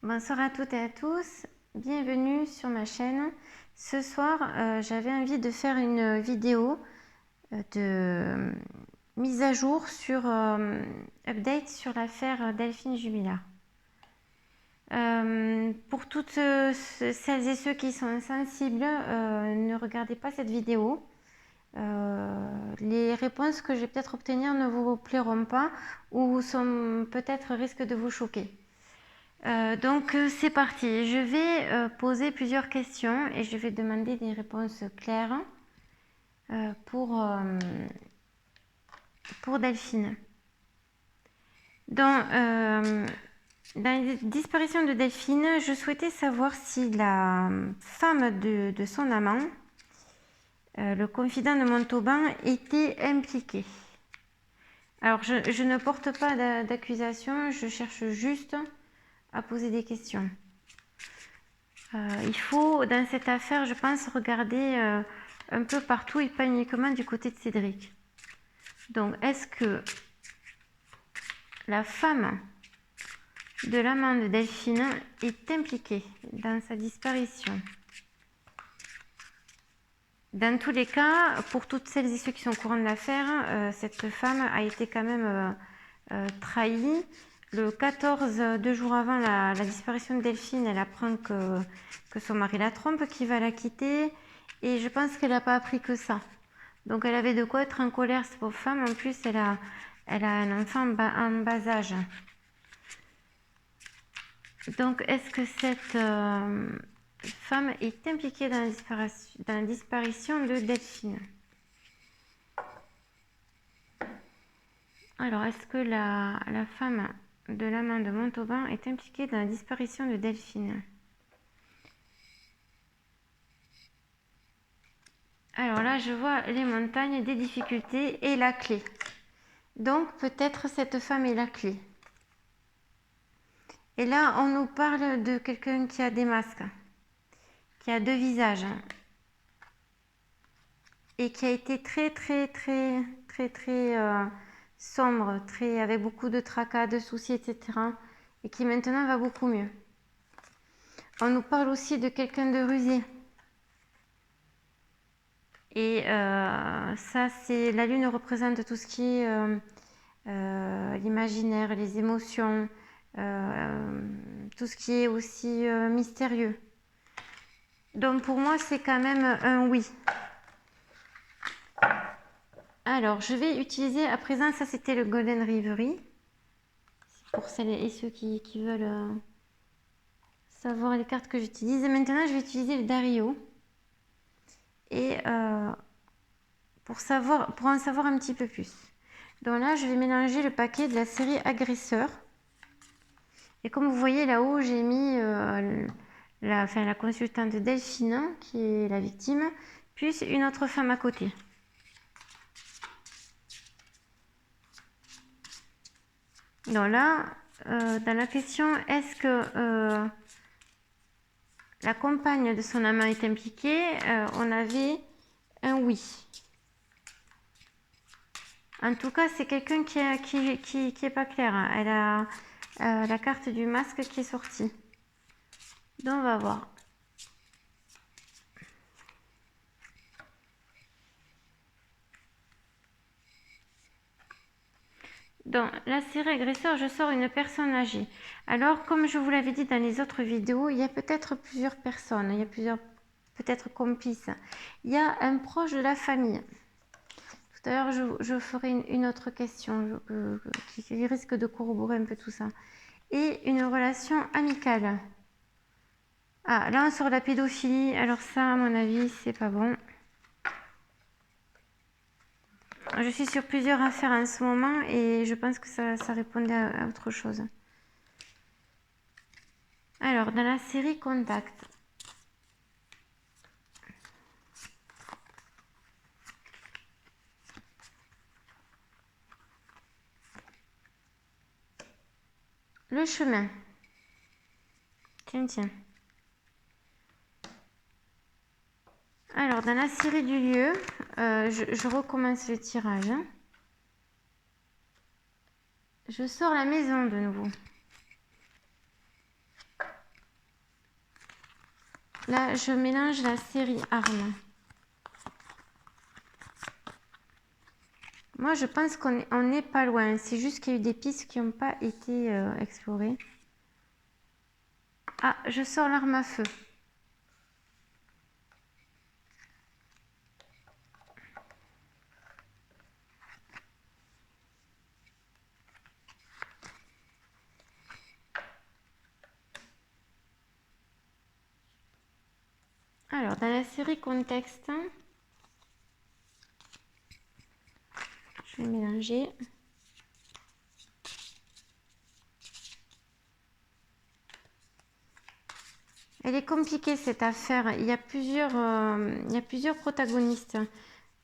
Bonsoir à toutes et à tous, bienvenue sur ma chaîne. Ce soir, j'avais envie de faire une vidéo de mise à jour sur update sur l'affaire Delphine Jubilard. Pour toutes celles et ceux qui sont sensibles, ne regardez pas cette vidéo. Les réponses que je vais peut-être obtenir ne vous plairont pas ou sont peut-être risquent de vous choquer. Donc c'est parti, je vais poser plusieurs questions et je vais demander des réponses claires pour Delphine. Dans la disparition de Delphine, je souhaitais savoir si la femme de son amant, le confident de Montauban, était impliquée. Alors je ne porte pas d'accusation, je cherche juste à poser des questions. Il faut, dans cette affaire, je pense, regarder un peu partout et pas uniquement du côté de Cédric. Donc, est-ce que la femme de l'amant de Delphine est impliquée dans sa disparition? Dans tous les cas, pour toutes celles et ceux qui sont au courant de l'affaire, cette femme a été quand même trahie. Le 14, 2 jours avant la disparition de Delphine, elle apprend que son mari la trompe, qu'il va la quitter. Et je pense qu'elle n'a pas appris que ça. Donc elle avait de quoi être en colère, cette pauvre femme. En plus, elle a un enfant en bas âge. Donc est-ce que cette femme est impliquée dans la disparition de Delphine? Alors, est-ce que la femme de l'amant de Montauban est impliquée dans la disparition de Delphine? Alors là, je vois les montagnes, des difficultés et la clé. Donc, peut-être cette femme est la clé. Et là, on nous parle de quelqu'un qui a des masques, qui a deux visages et qui a été très sombre, avec beaucoup de tracas, de soucis, etc. et qui maintenant va beaucoup mieux. On nous parle aussi de quelqu'un de rusé. Et ça, c'est la lune représente tout ce qui est l'imaginaire, les émotions, tout ce qui est aussi mystérieux. Donc pour moi, c'est quand même un oui. Alors, je vais utiliser à présent, ça c'était le Golden Reverie. Pour celles et ceux qui veulent savoir les cartes que j'utilise. Maintenant, je vais utiliser le Dario. Et pour en savoir un petit peu plus. Donc là, je vais mélanger le paquet de la série Agresseur. Et comme vous voyez là-haut, j'ai mis la consultante Delphine, qui est la victime, puis une autre femme à côté. Donc là, dans la question, est-ce que la compagne de son amant est impliquée, on avait un oui. En tout cas, c'est quelqu'un qui est pas clair. Hein. Elle a la carte du masque qui est sortie. Donc, on va voir. Dans la série Agresseur, je sors une personne âgée. Alors, comme je vous l'avais dit dans les autres vidéos, il y a peut-être plusieurs personnes. Il y a plusieurs, peut-être complices. Il y a un proche de la famille. Tout à l'heure, je ferai une autre question qui risque de corroborer un peu tout ça. Et une relation amicale. Ah, là, on sort la pédophilie. Alors ça, à mon avis, c'est pas bon. Je suis sur plusieurs affaires en ce moment et je pense que ça répondait à autre chose. Alors, dans la série Contact. Le chemin. Tiens. Alors, dans la série du lieu, je recommence le tirage. Je sors la maison de nouveau. Là, je mélange la série Armes. Moi, je pense qu'on n'est pas loin. C'est juste qu'il y a eu des pistes qui n'ont pas été explorées. Ah, je sors l'arme à feu. Alors, dans la série contexte, je vais mélanger. Elle est compliquée cette affaire. Il y a plusieurs protagonistes.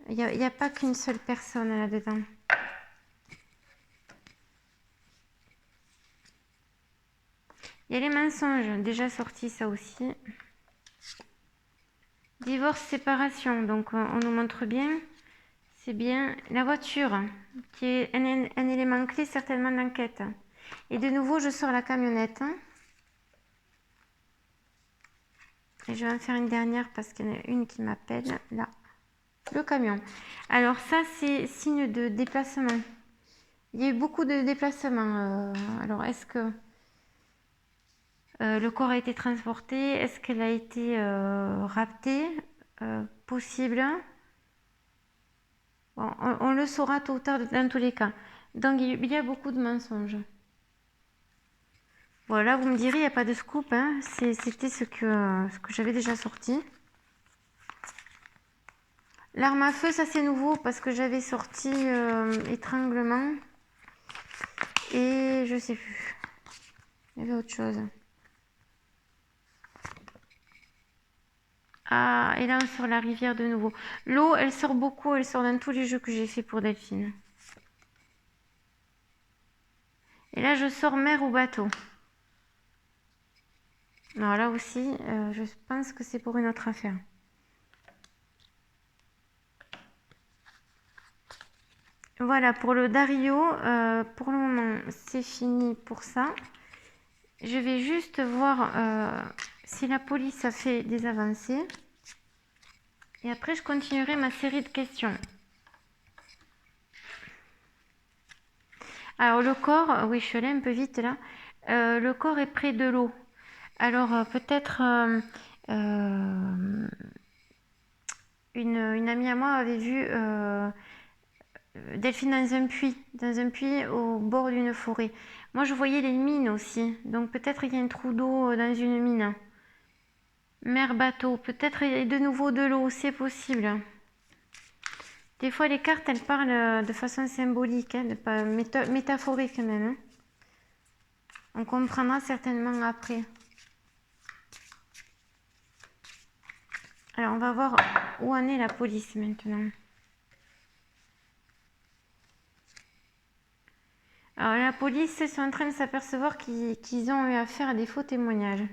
Il n'y a pas qu'une seule personne là-dedans. Il y a les mensonges, déjà sortis ça aussi. Divorce, séparation, donc on nous montre bien. C'est bien la voiture, qui est un élément clé certainement de l'enquête. Et de nouveau, je sors la camionnette. Et je vais en faire une dernière parce qu'il y en a une qui m'appelle, là. Le camion. Alors ça, c'est signe de déplacement. Il y a eu beaucoup de déplacements. Alors, est-ce que le corps a été transporté? Est-ce qu'elle a été raptée? Possible. Bon, on le saura tôt ou tard dans tous les cas. Donc, il y a beaucoup de mensonges. Voilà, vous me direz, il n'y a pas de scoop. Hein. C'était ce que j'avais déjà sorti. L'arme à feu, ça c'est nouveau parce que j'avais sorti étranglement. Et je sais plus. Il y avait autre chose. Ah, et là on sort la rivière de nouveau. L'eau, elle sort beaucoup, elle sort dans tous les jeux que j'ai fait pour Delphine. Et là je sors mer ou bateau. Non, là aussi, je pense que c'est pour une autre affaire. Voilà, pour le Dario, pour le moment, c'est fini pour ça. Je vais juste voir si la police a fait des avancées. Et après, je continuerai ma série de questions. Alors, le corps, oui, je suis allée un peu vite là. Le corps est près de l'eau. Alors, peut-être une amie à moi avait vu Delphine dans un puits au bord d'une forêt. Moi, je voyais les mines aussi. Donc, peut-être il y a un trou d'eau dans une mine. Mer, bateau. Peut-être il y a de nouveau de l'eau. C'est possible. Des fois, les cartes, elles parlent de façon symbolique, hein, pas métaphorique même. Hein. On comprendra certainement après. Alors, on va voir où en est la police maintenant. Alors, la police sont en train de s'apercevoir qu'ils ont eu affaire à des faux témoignages.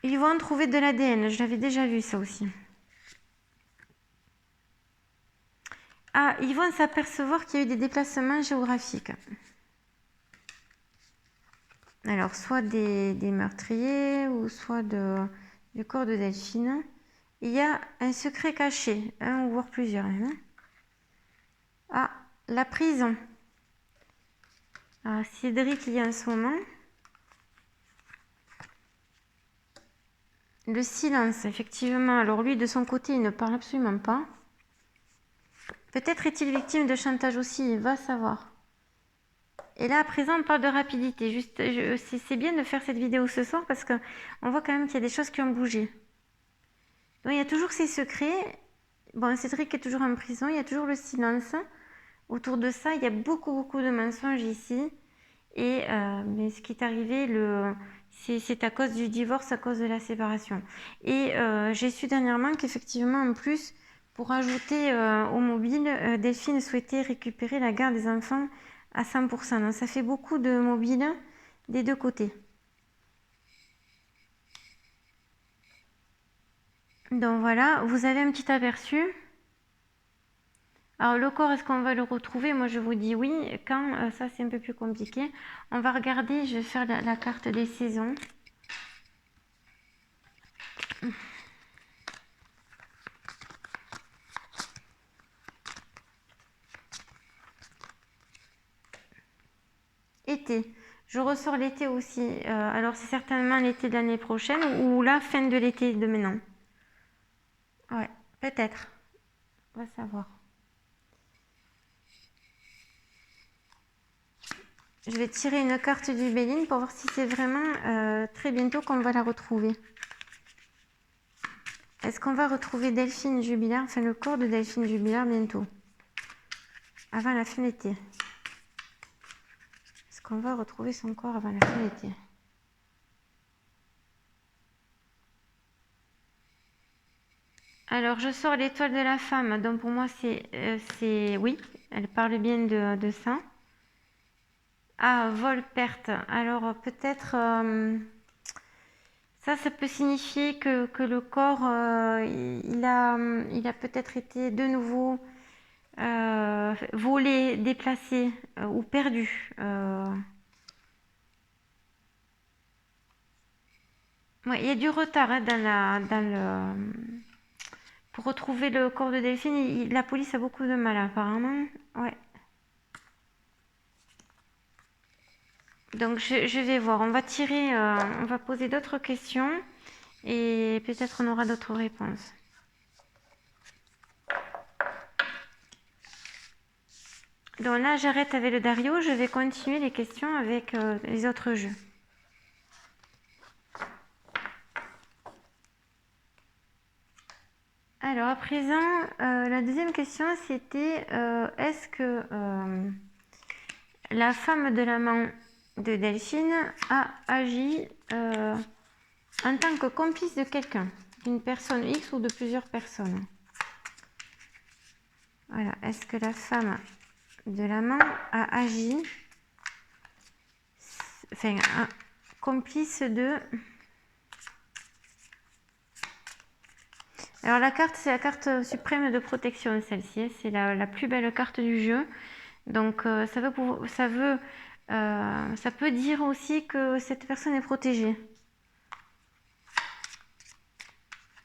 Ils vont trouver de l'ADN. Je l'avais déjà vu ça aussi. Ah, ils vont s'apercevoir qu'il y a eu des déplacements géographiques. Alors, soit des meurtriers ou soit du corps de Delphine. Il y a un secret caché, un ou voire plusieurs même. Ah, la prison. Ah, Cédric y est en ce moment. Le silence, effectivement. Alors lui, de son côté, il ne parle absolument pas. Peut-être est-il victime de chantage aussi, il va savoir. Et là, à présent, on parle de rapidité. C'est bien de faire cette vidéo ce soir parce qu'on voit quand même qu'il y a des choses qui ont bougé. Donc, il y a toujours ces secrets. Bon, Cédric est toujours en prison, il y a toujours le silence. Autour de ça, il y a beaucoup de mensonges ici. Et mais ce qui est arrivé, c'est à cause du divorce, à cause de la séparation. Et j'ai su dernièrement qu'effectivement, en plus, pour ajouter au mobile, Delphine souhaitait récupérer la garde des enfants à 100%. Donc ça fait beaucoup de mobiles des deux côtés. Donc voilà, vous avez un petit aperçu. Alors le corps, est-ce qu'on va le retrouver? Moi je vous dis oui. Quand ça c'est un peu plus compliqué. On va regarder, je vais faire la carte des saisons. Été. Je ressors l'été aussi. Alors c'est certainement l'été de l'année prochaine ou la fin de l'été de maintenant. Ouais, peut-être. On va savoir. Je vais tirer une carte du Béline pour voir si c'est vraiment très bientôt qu'on va la retrouver. Est-ce qu'on va retrouver Delphine Jubilaire, enfin le corps de Delphine Jubilaire bientôt? Avant la fin de l'été. Est-ce qu'on va retrouver son corps avant la fin de l'été? Alors, je sors l'étoile de la femme. Donc, pour moi, c'est oui, elle parle bien de ça. Ah, vol, perte. Alors, peut-être, ça peut signifier que le corps, il a peut-être été de nouveau volé, déplacé ou perdu. Ouais, il y a du retard hein, pour retrouver le corps de Delphine. La police a beaucoup de mal apparemment. Ouais. Donc je vais voir. On va tirer, on va poser d'autres questions et peut-être on aura d'autres réponses. Donc là, j'arrête avec le Dario. Je vais continuer les questions avec les autres jeux. Alors à présent, la deuxième question c'était est-ce que la femme de l'amant de Delphine a agi en tant que complice de quelqu'un, d'une personne X ou de plusieurs personnes? Voilà, est-ce que la femme de l'amant a agi, enfin, complice de... Alors la carte, c'est la carte suprême de protection, celle-ci, c'est la plus belle carte du jeu. Donc ça peut dire aussi que cette personne est protégée.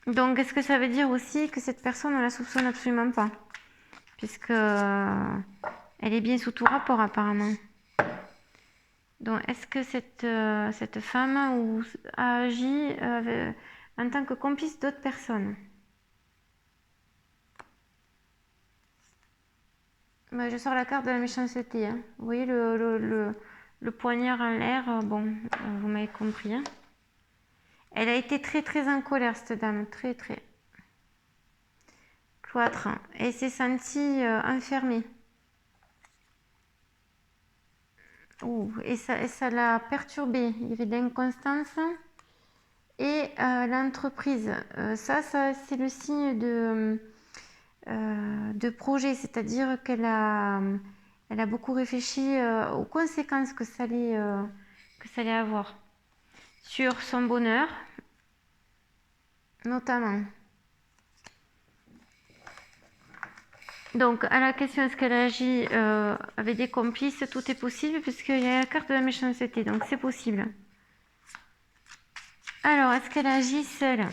Donc est-ce que ça veut dire aussi que cette personne, on la soupçonne absolument pas? Puisque elle est bien sous tout rapport apparemment. Donc est-ce que cette femme a agi en tant que complice d'autres personnes? Bah, je sors la carte de la méchanceté. Hein. Vous voyez le poignard en l'air. Bon, vous m'avez compris. Hein. Elle a été très très en colère, cette dame. Très très. Cloître. Elle s'est sentie enfermée. Ouh, et ça l'a perturbée. Il y avait de l'inconstance. Et l'entreprise. Ça c'est le signe de projet. C'est-à-dire qu'elle a beaucoup réfléchi aux conséquences que ça allait avoir sur son bonheur, notamment. Donc, à la question est-ce qu'elle agit avec des complices, tout est possible puisqu'il y a la carte de la méchanceté, donc c'est possible. Alors, est-ce qu'elle agit seule?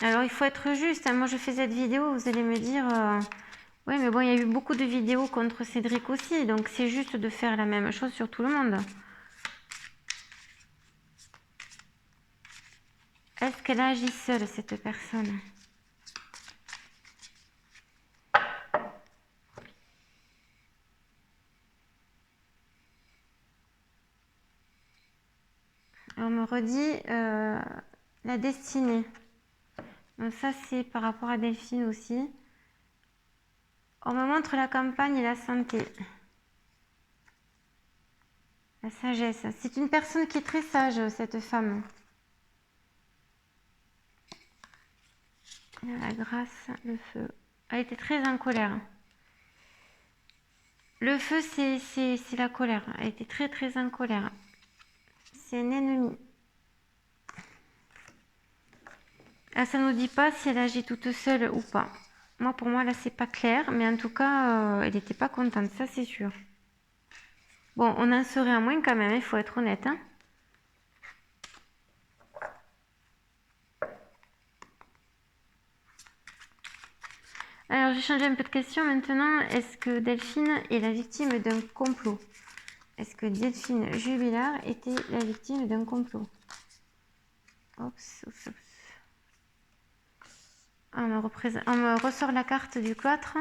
Alors, il faut être juste. Hein. Moi, je fais cette vidéo, vous allez me dire... Oui, mais bon, il y a eu beaucoup de vidéos contre Cédric aussi, donc c'est juste de faire la même chose sur tout le monde. Est-ce qu'elle agit seule, cette personne? On me redit la destinée. Donc ça, c'est par rapport à Delphine aussi. On me montre la campagne et la santé. La sagesse. C'est une personne qui est très sage, cette femme. La grâce, le feu. Elle était très en colère. Le feu, c'est la colère. Elle était très très en colère. C'est un ennemi. Là, ça ne nous dit pas si elle agit toute seule ou pas. Moi, pour moi, là, c'est pas clair. Mais en tout cas, elle n'était pas contente. Ça, c'est sûr. Bon, on en serait à moins quand même, il faut être honnête, hein. Alors, j'ai changé un peu de question maintenant. Est-ce que Delphine est la victime d'un complot? Est-ce que Delphine Jubilard était la victime d'un complot? Oups, oups, oups. On me ressort la carte du cloître.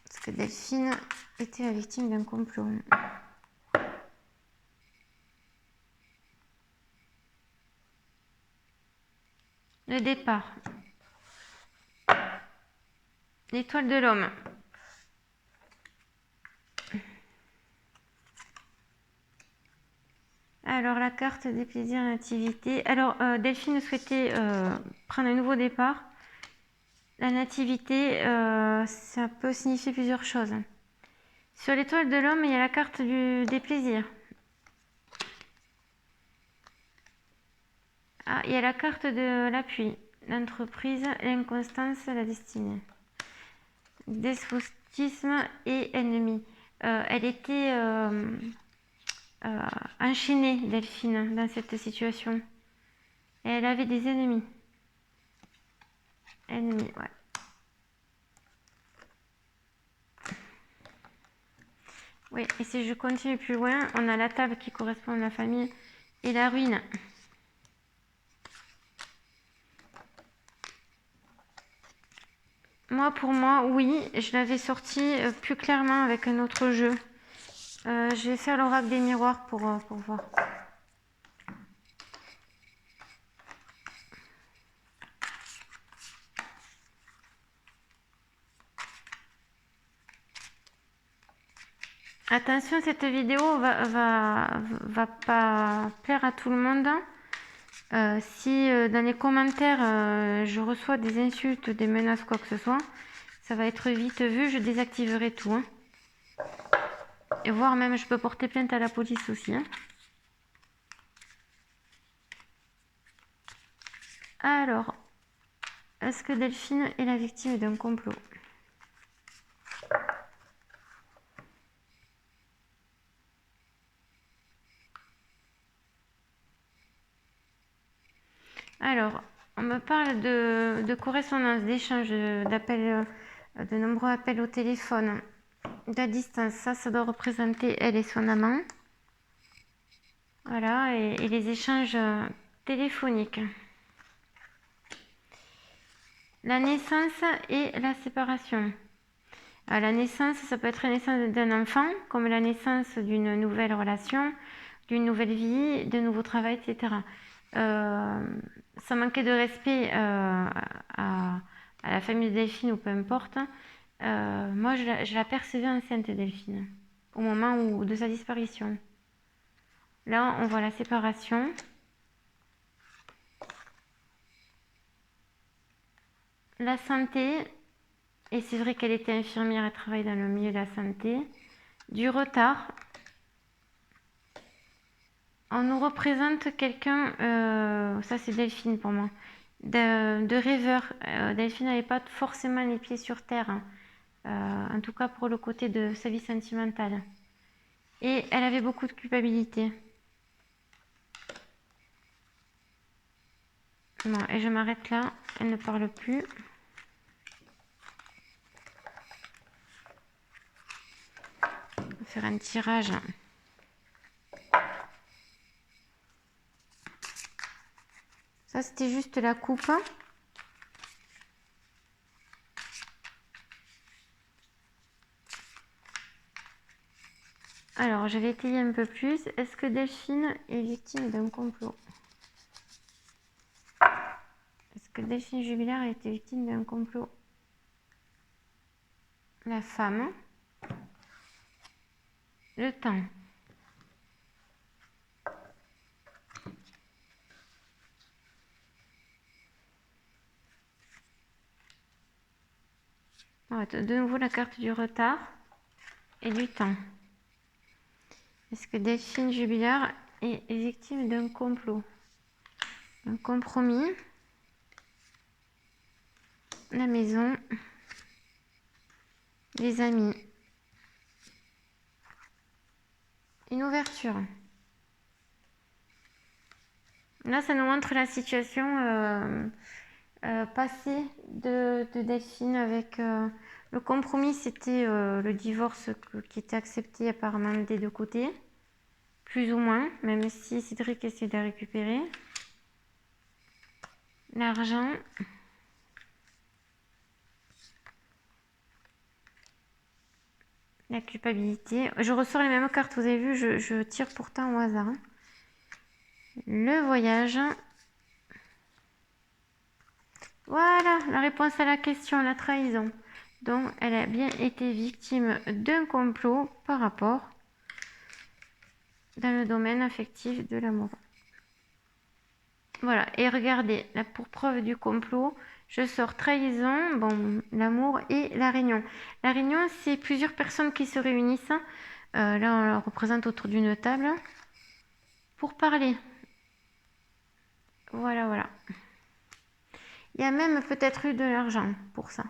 Est-ce que Delphine était la victime d'un complot? Le départ. L'étoile de l'homme. Alors, la carte des plaisirs et nativité. Alors, Delphine souhaitait prendre un nouveau départ. La nativité, ça peut signifier plusieurs choses. Sur l'étoile de l'homme, il y a la carte des plaisirs. Ah, il y a la carte de l'appui, l'entreprise, l'inconstance, la destinée. Despotisme et ennemi. Elle était enchaînée, Delphine, dans cette situation. Et elle avait des ennemis. Ennemis, ouais. Oui, et si je continue plus loin, on a la table qui correspond à la famille et la ruine. Moi, pour moi, oui, je l'avais sorti plus clairement avec un autre jeu. Je vais faire l'oracle des miroirs pour voir. Attention, cette vidéo va pas plaire à tout le monde. Si dans les commentaires je reçois des insultes, des menaces, quoi que ce soit, ça va être vite vu, je désactiverai tout, hein. Et voire même je peux porter plainte à la police aussi, hein. Alors, est-ce que Delphine est la victime d'un complot? Alors, on me parle de correspondance, d'échange, d'appels, de nombreux appels au téléphone, de distance. Ça doit représenter elle et son amant. Voilà, et les échanges téléphoniques. La naissance et la séparation. À la naissance, ça peut être la naissance d'un enfant, comme la naissance d'une nouvelle relation, d'une nouvelle vie, de nouveau travail, etc. Ça manquait de respect à la famille de Delphine ou peu importe. Moi, je la percevais enceinte, Delphine, au moment de sa disparition. Là, on voit la séparation. La santé, et c'est vrai qu'elle était infirmière, elle travaille dans le milieu de la santé. Du retard. On nous représente quelqu'un, ça c'est Delphine pour moi, de rêveur. Delphine n'avait pas forcément les pieds sur terre, hein. En tout cas pour le côté de sa vie sentimentale. Et elle avait beaucoup de culpabilité. Bon, et je m'arrête là, elle ne parle plus. On va faire un tirage. Ça c'était juste la coupe. Alors, je vais étayer un peu plus. Est-ce que Delphine est victime d'un complot? Est-ce que Delphine Jubilard a été victime d'un complot? La femme. Le temps. Ouais, de nouveau la carte du retard et du temps. Est-ce que Delphine Jubilard est victime d'un complot? Un compromis? La maison? Les amis? une ouverture. Là, ça nous montre la situation passée de Delphine avec le compromis, c'était le divorce qui était accepté apparemment des deux côtés, plus ou moins, même si Cédric essaie de la récupérer. L'argent. La culpabilité. Je ressors les mêmes cartes, vous avez vu, je tire pourtant au hasard. Le voyage. Voilà, la réponse à la question, la trahison. Donc, elle a bien été victime d'un complot par rapport dans le domaine affectif de l'amour. Voilà, et regardez, là, pour preuve du complot, je sors trahison, bon, l'amour et la réunion. La réunion, c'est plusieurs personnes qui se réunissent. Là, on la représente autour d'une table pour parler. Voilà, voilà. Il y a même peut-être eu de l'argent pour ça.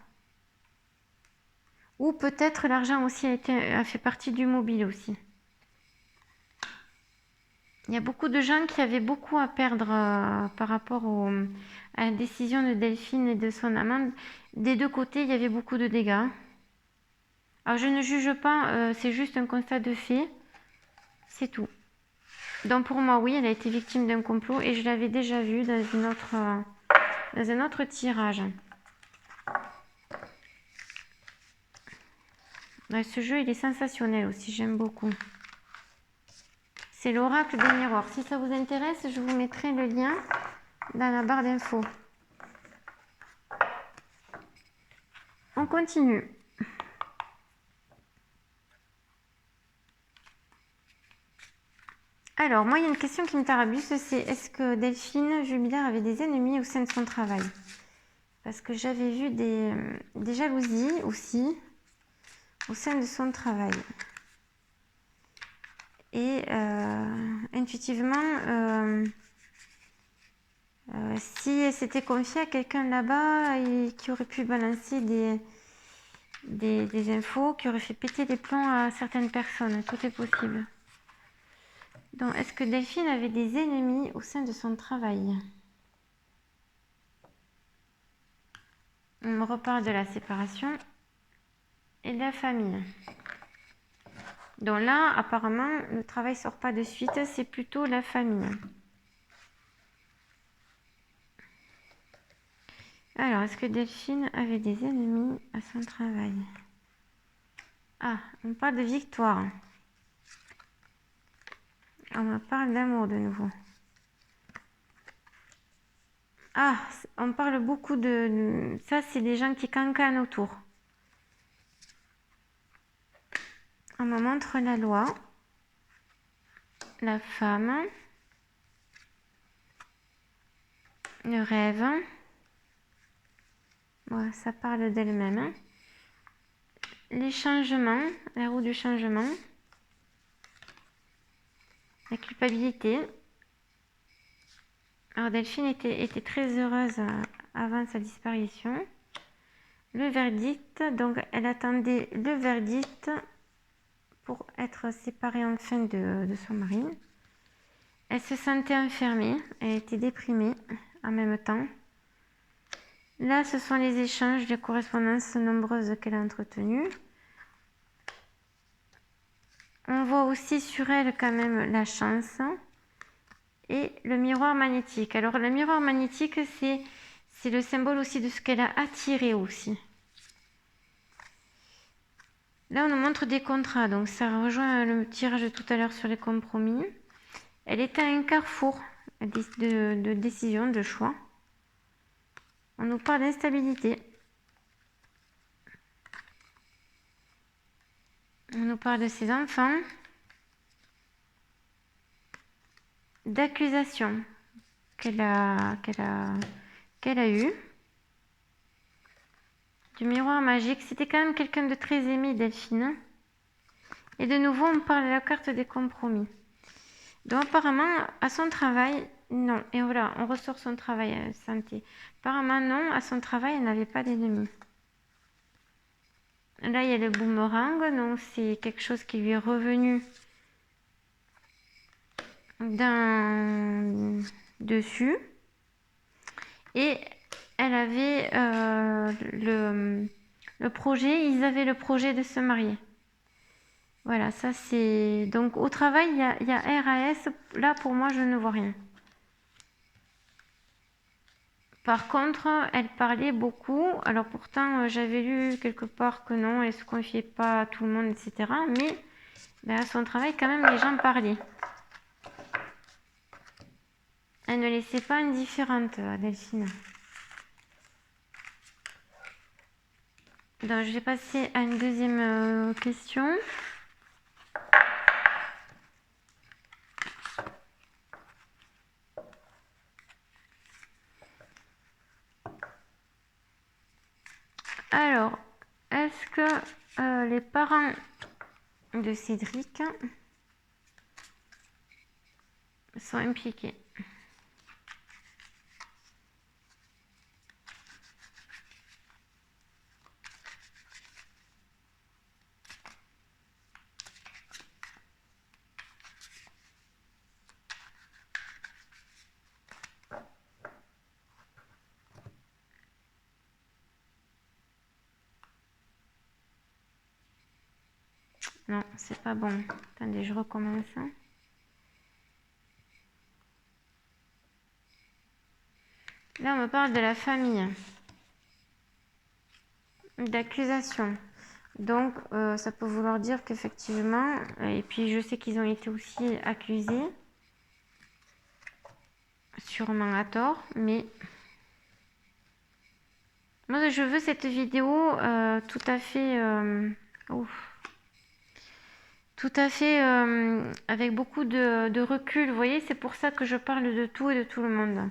Ou peut-être l'argent aussi a fait partie du mobile aussi. Il y a beaucoup de gens qui avaient beaucoup à perdre par rapport à la décision de Delphine et de son amant. Des deux côtés, il y avait beaucoup de dégâts. Alors je ne juge pas, c'est juste un constat de fait. C'est tout. Donc pour moi, oui, elle a été victime d'un complot et je l'avais déjà vu dans un autre tirage. Ce jeu, il est sensationnel aussi, j'aime beaucoup. C'est l'oracle des miroirs. Si ça vous intéresse, je vous mettrai le lien dans la barre d'infos. On continue. Alors, moi, il y a une question qui me tarabusse, c'est est-ce que Delphine Jubilaire avait des ennemis au sein de son travail? Parce que j'avais vu des jalousies aussi au sein de son travail. Et intuitivement, si elle s'était confiée à quelqu'un là-bas et qui aurait pu balancer des infos, qui aurait fait péter les plombs à certaines personnes, tout est possible. Donc, est-ce que Delphine avait des ennemis au sein de son travail? On me reparle de la séparation et de la famille. Donc là, apparemment, le travail sort pas de suite, c'est plutôt la famille. Alors, est-ce que Delphine avait des ennemis à son travail? Ah, on parle de victoire. On me parle d'amour de nouveau. Ah, on parle beaucoup de... Ça, c'est des gens qui cancanent autour. On me montre la loi, la femme, le rêve. Ouais, ça parle d'elle-même. Les changements, la roue du changement. La culpabilité. Alors Delphine était très heureuse avant sa disparition. Le verdict, donc elle attendait le verdict pour être séparée enfin de son mari. Elle se sentait enfermée, elle était déprimée en même temps. Là, ce sont les échanges, les correspondances nombreuses qu'elle a entretenues. On voit aussi sur elle quand même la chance et le miroir magnétique. Alors le miroir magnétique, c'est le symbole aussi de ce qu'elle a attiré aussi. Là, on nous montre des contrats, donc ça rejoint le tirage de tout à l'heure sur les compromis. Elle est à un carrefour de décision, de choix. On nous parle d'instabilité. On nous parle de ses enfants. D'accusation qu'elle a eu. Du miroir magique. C'était quand même quelqu'un de très aimé, Delphine. Et de nouveau, on parle de la carte des compromis. Donc apparemment, à son travail, non. Et voilà, on ressort son travail santé. Apparemment, non, à son travail, elle n'avait pas d'ennemis. Là, il y a le boomerang, donc c'est quelque chose qui lui est revenu dessus. Et elle avait le projet, ils avaient le projet de se marier. Voilà, ça c'est... Donc au travail, il y a RAS. Là, pour moi, je ne vois rien. Par contre, elle parlait beaucoup. Alors pourtant, j'avais lu quelque part que non, elle ne se confiait pas à tout le monde, etc. Mais à son travail, quand même, les gens parlaient. Elle ne laissait pas indifférente, Delphine. Donc, je vais passer à une deuxième question. Alors, est-ce que les parents de Cédric sont impliqués? Non, c'est pas bon. Attendez, je recommence. Là, on me parle de la famille, d'accusation. Donc, ça peut vouloir dire qu'effectivement, et puis je sais qu'ils ont été aussi accusés, sûrement à tort, mais moi je veux cette vidéo tout à fait, avec beaucoup de recul. Vous voyez, c'est pour ça que je parle de tout et de tout le monde.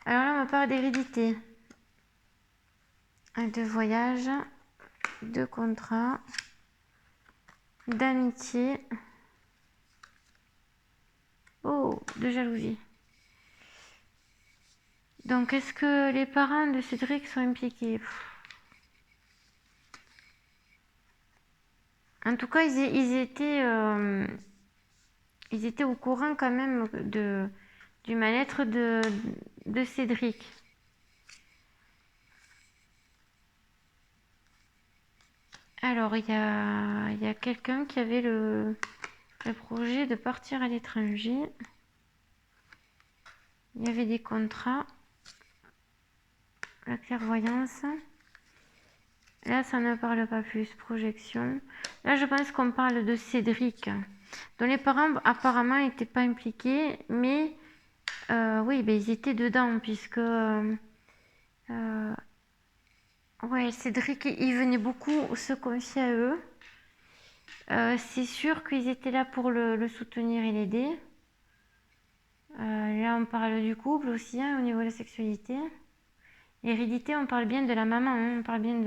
Alors là, on me parle d'hérédité, de voyage, de contrat, d'amitié, de jalousie. Donc, est-ce que les parents de Cédric sont impliqués? En tout cas, ils étaient au courant quand même du mal-être de Cédric. Alors, il y a quelqu'un qui avait le projet de partir à l'étranger. Il y avait des contrats. La clairvoyance. Là, ça ne parle pas plus. Projection. Là, je pense qu'on parle de Cédric, dont les parents apparemment n'étaient pas impliqués, mais oui, ben, ils étaient dedans, puisque ouais, Cédric, il venait beaucoup se confier à eux. C'est sûr qu'ils étaient là pour le soutenir et l'aider. Là, on parle du couple aussi, hein, au niveau de la sexualité. L'hérédité, on parle bien de la maman, hein, on parle bien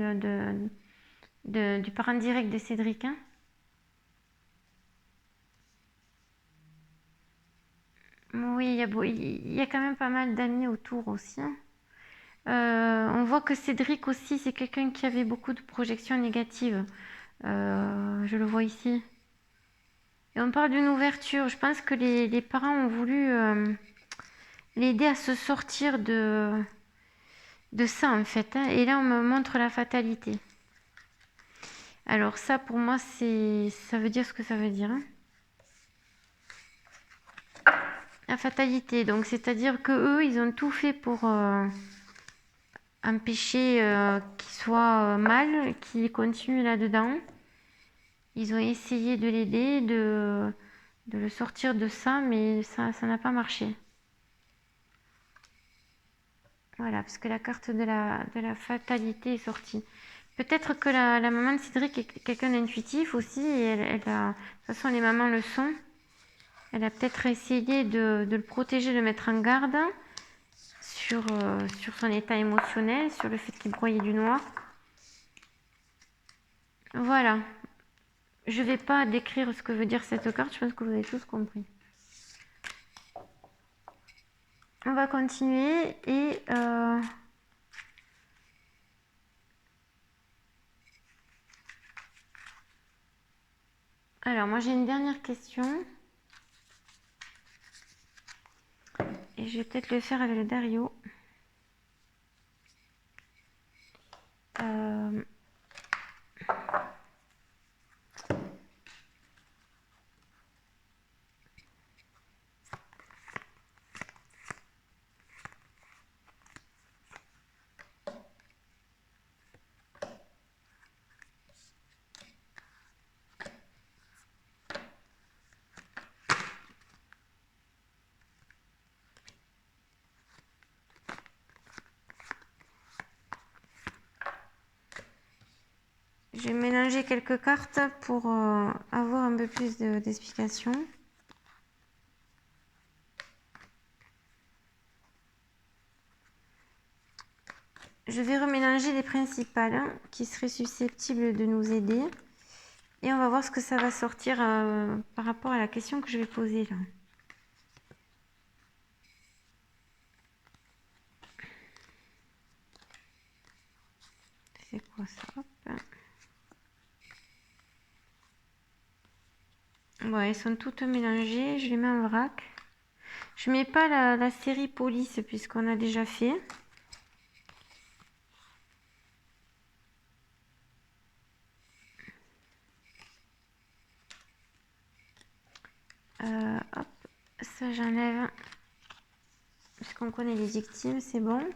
du parent direct de Cédric. Hein. Oui, il y a quand même pas mal d'amis autour aussi. Hein. On voit que Cédric aussi, c'est quelqu'un qui avait beaucoup de projections négatives. Je le vois ici. Et on parle d'une ouverture. Je pense que les parents ont voulu l'aider à se sortir de ça, en fait. Hein. Et là, on me montre la fatalité. Alors ça, pour moi, ça veut dire ce que ça veut dire. Hein. La fatalité, donc c'est-à-dire que eux, ils ont tout fait pour empêcher qu'il soit mal, qu'il continue là-dedans. Ils ont essayé de l'aider, de le sortir de ça, mais ça n'a pas marché. Voilà, parce que la carte de la fatalité est sortie. Peut-être que la maman de Cédric est quelqu'un d'intuitif aussi, et de toute façon les mamans le sont. Elle a peut-être essayé de le protéger, de le mettre en garde sur son état émotionnel, sur le fait qu'il broyait du noir. Voilà. Je ne vais pas décrire ce que veut dire cette carte, je pense que vous avez tous compris. On va continuer et... Alors, moi j'ai une dernière question. Et je vais peut-être le faire avec le Dario. Je vais mélanger quelques cartes pour avoir un peu plus d'explications. Je vais remélanger les principales qui seraient susceptibles de nous aider. Et on va voir ce que ça va sortir par rapport à la question que je vais poser là. C'est quoi ça? Hop. Bon, elles sont toutes mélangées. Je les mets en vrac. Je mets pas la série police puisqu'on a déjà fait. Hop, ça j'enlève. Puisqu'on connaît les victimes, c'est bon.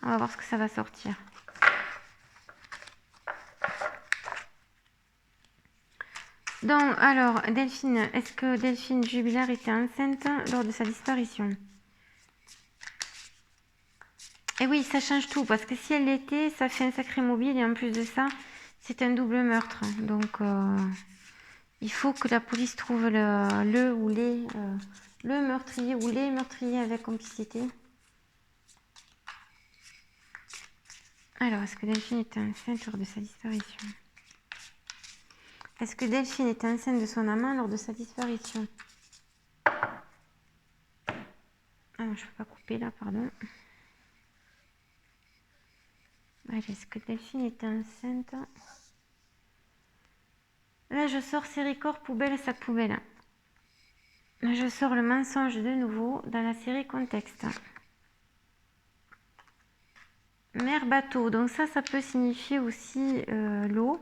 On va voir ce que ça va sortir. Donc, alors, Delphine, est-ce que Delphine Jubilard était enceinte lors de sa disparition? Et oui, ça change tout, parce que si elle l'était, ça fait un sacré mobile, et en plus de ça, c'est un double meurtre. Donc, il faut que la police trouve le meurtrier ou les meurtriers avec complicité. Alors, est-ce que Delphine était enceinte lors de sa disparition? Est-ce que Delphine était enceinte de son amant lors de sa disparition? Ah non, je ne peux pas couper là, pardon. Allez, est-ce que Delphine était enceinte? Là, je sors série corps, poubelle, sac poubelle. Là, je sors le mensonge de nouveau dans la série contexte. Mer bateau, donc ça peut signifier aussi l'eau.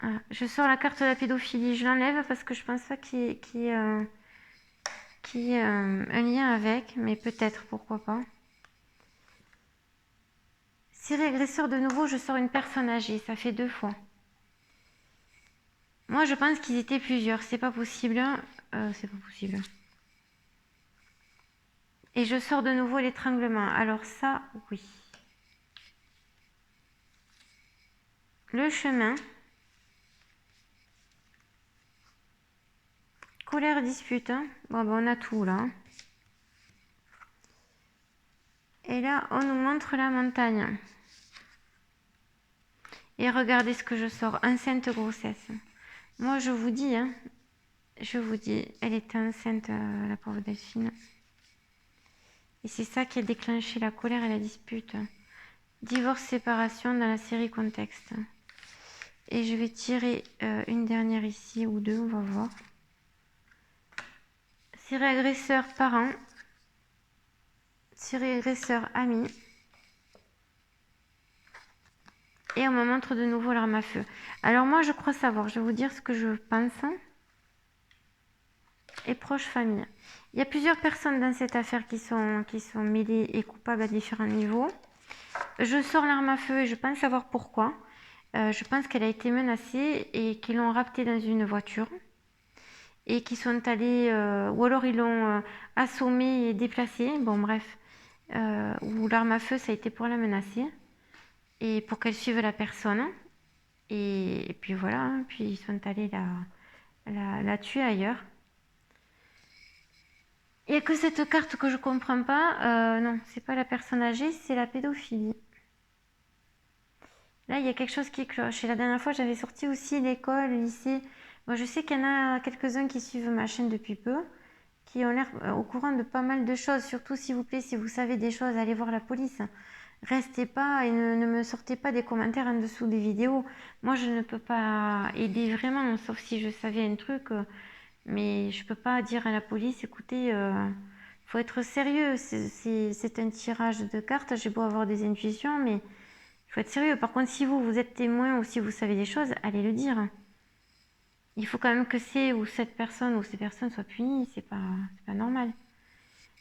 Ah, je sors la carte de la pédophilie, je l'enlève parce que je pense pas qu'il y ait un lien avec, mais peut-être, pourquoi pas. Série agresseur de nouveau, je sors une personne âgée, ça fait 2 fois. Moi, je pense qu'ils étaient plusieurs, c'est pas possible. C'est pas possible. Et je sors de nouveau l'étranglement. Alors ça, oui. Le chemin. Colère, dispute. Bon, ben, on a tout là. Et là, on nous montre la montagne. Et regardez ce que je sors. Enceinte grossesse. Moi, je vous dis, elle était enceinte, la pauvre Delphine. Et c'est ça qui a déclenché la colère et la dispute. Divorce, séparation dans la série contexte. Et je vais tirer une dernière ici ou deux, on va voir. Série agresseur parent. Série agresseur ami. Et on me montre de nouveau l'arme à feu. Alors moi, je crois savoir. Je vais vous dire ce que je pense. Et proche famille. Il y a plusieurs personnes dans cette affaire qui sont mêlées et coupables à différents niveaux. Je sors l'arme à feu et je pense savoir pourquoi. Je pense qu'elle a été menacée et qu'ils l'ont raptée dans une voiture. Et qu'ils sont allés, ou alors ils l'ont assommée et déplacée. Bon bref. Ou l'arme à feu, ça a été pour la menacer. Et pour qu'elle suive la personne. Et puis voilà. Puis ils sont allés la tuer ailleurs. Il n'y a que cette carte que je comprends pas. Non, c'est pas la personne âgée, c'est la pédophilie. Là, il y a quelque chose qui cloche. Et la dernière fois, j'avais sorti aussi l'école, le lycée. Bon, je sais qu'il y en a quelques-uns qui suivent ma chaîne depuis peu, qui ont l'air au courant de pas mal de choses. Surtout, s'il vous plaît, si vous savez des choses, allez voir la police. restez pas et ne me sortez pas des commentaires en dessous des vidéos. Moi, je ne peux pas aider vraiment, sauf si je savais un truc, mais je peux pas dire à la police, écoutez, faut être sérieux, c'est un tirage de cartes, j'ai beau avoir des intuitions, mais il faut être sérieux. Par contre, si vous êtes témoin ou si vous savez des choses, allez le dire. Il faut quand même que cette personne ou ces personnes soient punies, c'est pas normal.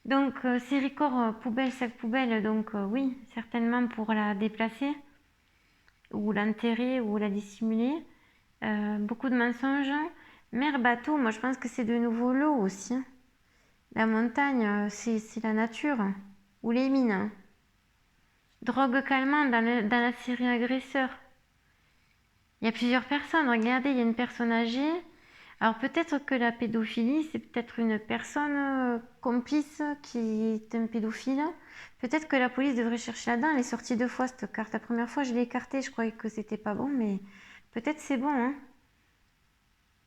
Donc, ces records poubelle, sac poubelle, donc oui, certainement pour la déplacer, ou l'enterrer, ou la dissimuler. Beaucoup de mensonges. Mer, bateau, moi je pense que c'est de nouveau l'eau aussi. La montagne, c'est la nature. Ou les mines. Drogue calmante dans la série Agresseur. Il y a plusieurs personnes. Regardez, il y a une personne âgée. Alors peut-être que la pédophilie, c'est peut-être une personne complice qui est un pédophile. Peut-être que la police devrait chercher là-dedans. Elle est sortie 2 fois cette carte. La première fois, je l'ai écartée. Je croyais que c'était pas bon, mais peut-être c'est bon. Hein.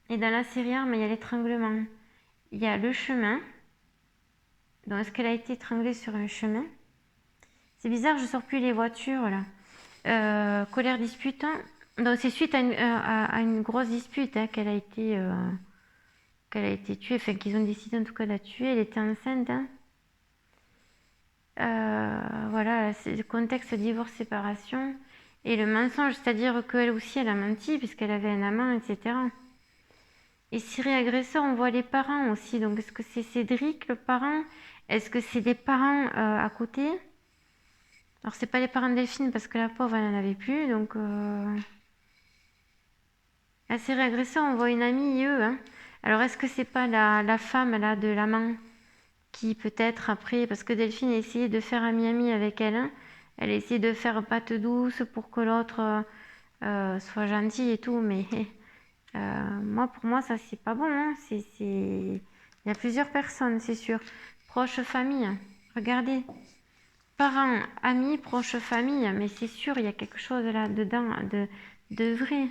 Et dans la série Armes, il y a l'étranglement. Il y a le chemin. Donc est-ce qu'elle a été étranglée sur un chemin? C'est bizarre, je sors plus les voitures là. Colère dispute. Donc c'est suite à une grosse dispute hein, qu'elle a été tuée, enfin qu'ils ont décidé en tout cas de la tuer. Elle était enceinte. Hein. Voilà, c'est le contexte divorce-séparation. Et le mensonge, c'est-à-dire qu'elle aussi elle a menti puisqu'elle avait un amant, etc. Et série agresseur, on voit les parents aussi. Donc est-ce que c'est Cédric le parent? Est-ce que c'est des parents à côté? Alors c'est pas les parents de Delphine parce que la pauvre elle n'en avait plus. Donc la série agresseur, on voit une amie et eux. Hein. Alors est-ce que c'est pas la femme là de l'amant qui peut-être après, parce que Delphine a essayé de faire ami-ami avec elle. Hein. Elle a essayé de faire patte douce pour que l'autre soit gentil et tout, mais pour moi, ça c'est pas bon. Hein. Il y a plusieurs personnes, c'est sûr. Proche famille, regardez. Parents, amis, proche famille, mais c'est sûr, il y a quelque chose là-dedans de vrai.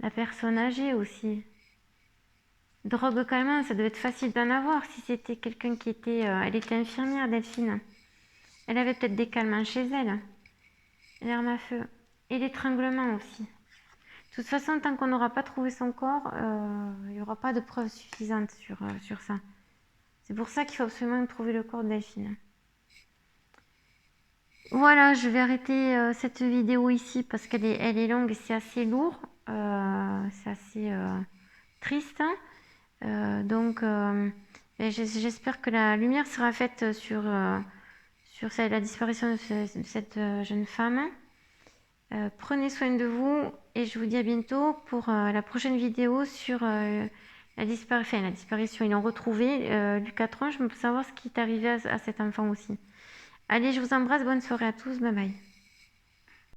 La personne âgée aussi. Drogue calmante, ça devait être facile d'en avoir si c'était quelqu'un qui était... elle était infirmière, Delphine. Elle avait peut-être des calmants chez elle. L'arme à feu. Et l'étranglement aussi. De toute façon, tant qu'on n'aura pas trouvé son corps, il n'y aura pas de preuves suffisantes sur ça. C'est pour ça qu'il faut absolument trouver le corps de Delphine. Voilà, je vais arrêter cette vidéo ici parce qu'elle est longue et c'est assez lourd. C'est assez triste. Donc, j'espère que la lumière sera faite sur la disparition de cette jeune femme. Prenez soin de vous et je vous dis à bientôt pour la prochaine vidéo sur la disparition. Ils l'ont retrouvé, Lucas Tronche. Je veux savoir ce qui est arrivé à cet enfant aussi. Allez, je vous embrasse. Bonne soirée à tous. Bye bye.